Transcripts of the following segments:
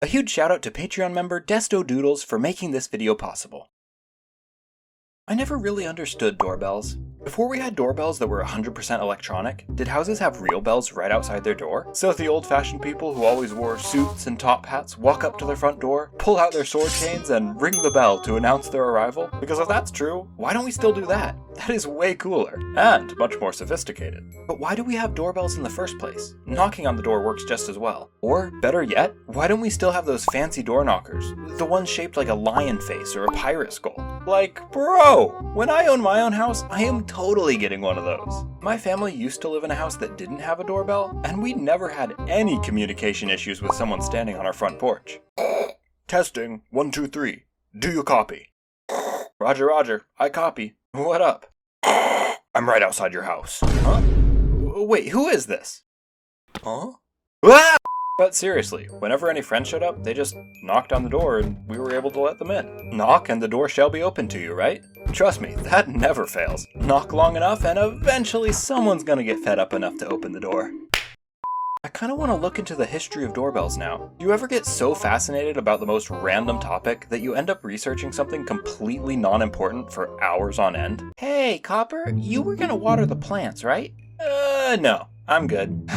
A huge shout out to Patreon member Desto Doodles for making this video possible. I never really understood doorbells. Before we had doorbells that were 100% electronic, did houses have real bells right outside their door? So the old-fashioned people who always wore suits and top hats walk up to their front door, pull out their sword chains, and ring the bell to announce their arrival? Because if that's true, why don't we still do that? That is way cooler, and much more sophisticated. But why do we have doorbells in the first place? Knocking on the door works just as well. Or, better yet, why don't we still have those fancy door knockers? The ones shaped like a lion face or a pirate skull? Like, bro, when I own my own house, I am totally getting one of those. My family used to live in a house that didn't have a doorbell, and we never had any communication issues with someone standing on our front porch. Testing, 1, 2, 3. Do you copy? Roger, roger, I copy. What up? I'm right outside your house. Huh? Wait, who is this? Huh? Ah! But seriously, whenever any friends showed up, they just knocked on the door and we were able to let them in. Knock and the door shall be open to you, right? Trust me, that never fails. Knock long enough and eventually someone's gonna get fed up enough to open the door. I kinda wanna look into the history of doorbells now. Do you ever get so fascinated about the most random topic that you end up researching something completely non-important for hours on end? Hey, Copper, you were gonna water the plants, right? No, I'm good.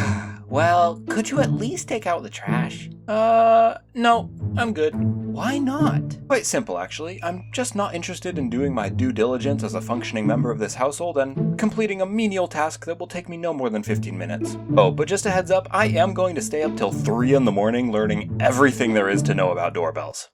Well, could you at least take out the trash? No, I'm good. Why not? Quite simple, actually. I'm just not interested in doing my due diligence as a functioning member of this household and completing a menial task that will take me no more than 15 minutes. Oh, but just a heads up, I am going to stay up till 3 in the morning learning everything there is to know about doorbells.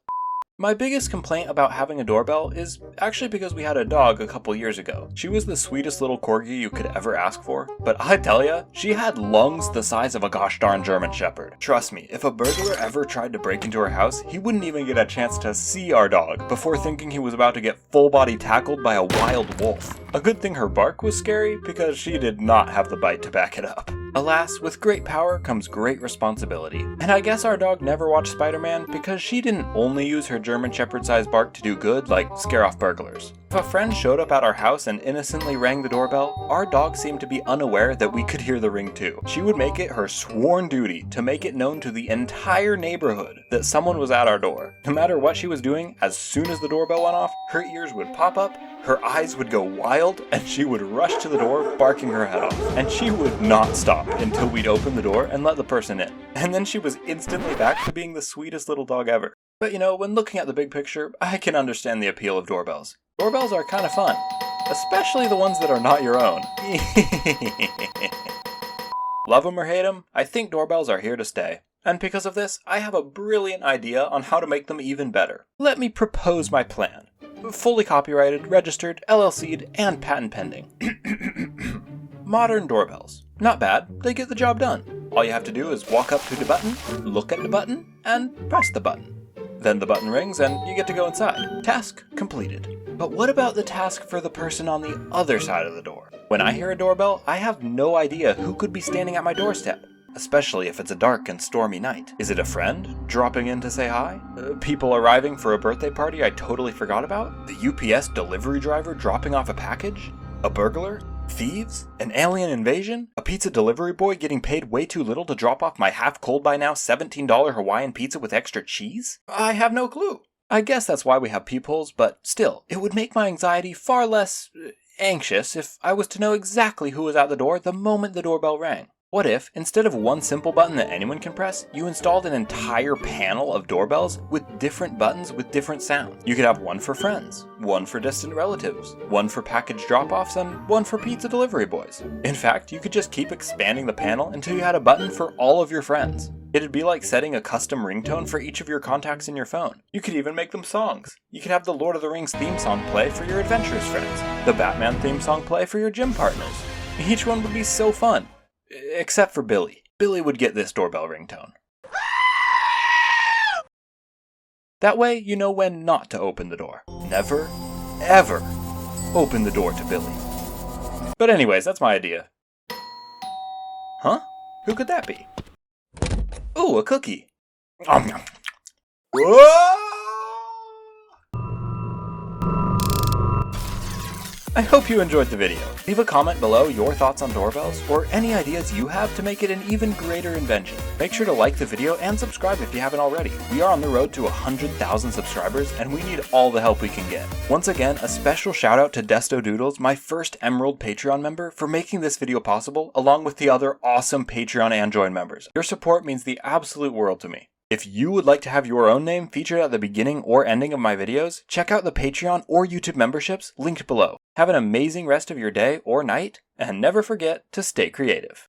My biggest complaint about having a doorbell is actually because we had a dog a couple years ago. She was the sweetest little corgi you could ever ask for, but I tell ya, she had lungs the size of a gosh darn German Shepherd. Trust me, if a burglar ever tried to break into our house, he wouldn't even get a chance to see our dog before thinking he was about to get full body tackled by a wild wolf. A good thing her bark was scary because she did not have the bite to back it up. Alas, with great power comes great responsibility. And I guess our dog never watched Spider-Man because she didn't only use her German Shepherd-sized bark to do good, like scare off burglars. If a friend showed up at our house and innocently rang the doorbell, our dog seemed to be unaware that we could hear the ring too. She would make it her sworn duty to make it known to the entire neighborhood that someone was at our door. No matter what she was doing, as soon as the doorbell went off, her ears would pop up, her eyes would go wild, and she would rush to the door, barking her head off. And she would not stop until we'd open the door and let the person in. And then she was instantly back to being the sweetest little dog ever. But you know, when looking at the big picture, I can understand the appeal of doorbells. Doorbells are kind of fun, especially the ones that are not your own. Love them or hate them, I think doorbells are here to stay. And because of this, I have a brilliant idea on how to make them even better. Let me propose my plan. Fully copyrighted, registered, LLC'd, and patent pending. Modern doorbells. Not bad, they get the job done. All you have to do is walk up to the button, look at the button, and press the button. Then the button rings and you get to go inside. Task completed. But what about the task for the person on the other side of the door? When I hear a doorbell, I have no idea who could be standing at my doorstep, especially if it's a dark and stormy night. Is it a friend dropping in to say hi? People arriving for a birthday party I totally forgot about? The UPS delivery driver dropping off a package? A burglar? Thieves? An alien invasion? A pizza delivery boy getting paid way too little to drop off my half-cold by now $17 Hawaiian pizza with extra cheese? I have no clue. I guess that's why we have peepholes, but still, it would make my anxiety far less anxious if I was to know exactly who was at the door the moment the doorbell rang. What if, instead of one simple button that anyone can press, you installed an entire panel of doorbells with different buttons with different sounds? You could have one for friends, one for distant relatives, one for package drop-offs, and one for pizza delivery boys. In fact, you could just keep expanding the panel until you had a button for all of your friends. It'd be like setting a custom ringtone for each of your contacts in your phone. You could even make them songs. You could have the Lord of the Rings theme song play for your adventurous friends, the Batman theme song play for your gym partners. Each one would be so fun. Except for Billy. Billy would get this doorbell ringtone. That way, you know when not to open the door. Never, ever open the door to Billy. But anyways, that's my idea. Huh? Who could that be? Ooh, a cookie. Whoa! I hope you enjoyed the video. Leave a comment below your thoughts on doorbells, or any ideas you have to make it an even greater invention. Make sure to like the video and subscribe if you haven't already. We are on the road to 100,000 subscribers, and we need all the help we can get. Once again, a special shout out to DestoDoodles, my first Emerald Patreon member, for making this video possible, along with the other awesome Patreon and Join members. Your support means the absolute world to me. If you would like to have your own name featured at the beginning or ending of my videos, check out the Patreon or YouTube memberships linked below. Have an amazing rest of your day or night, and never forget to stay creative.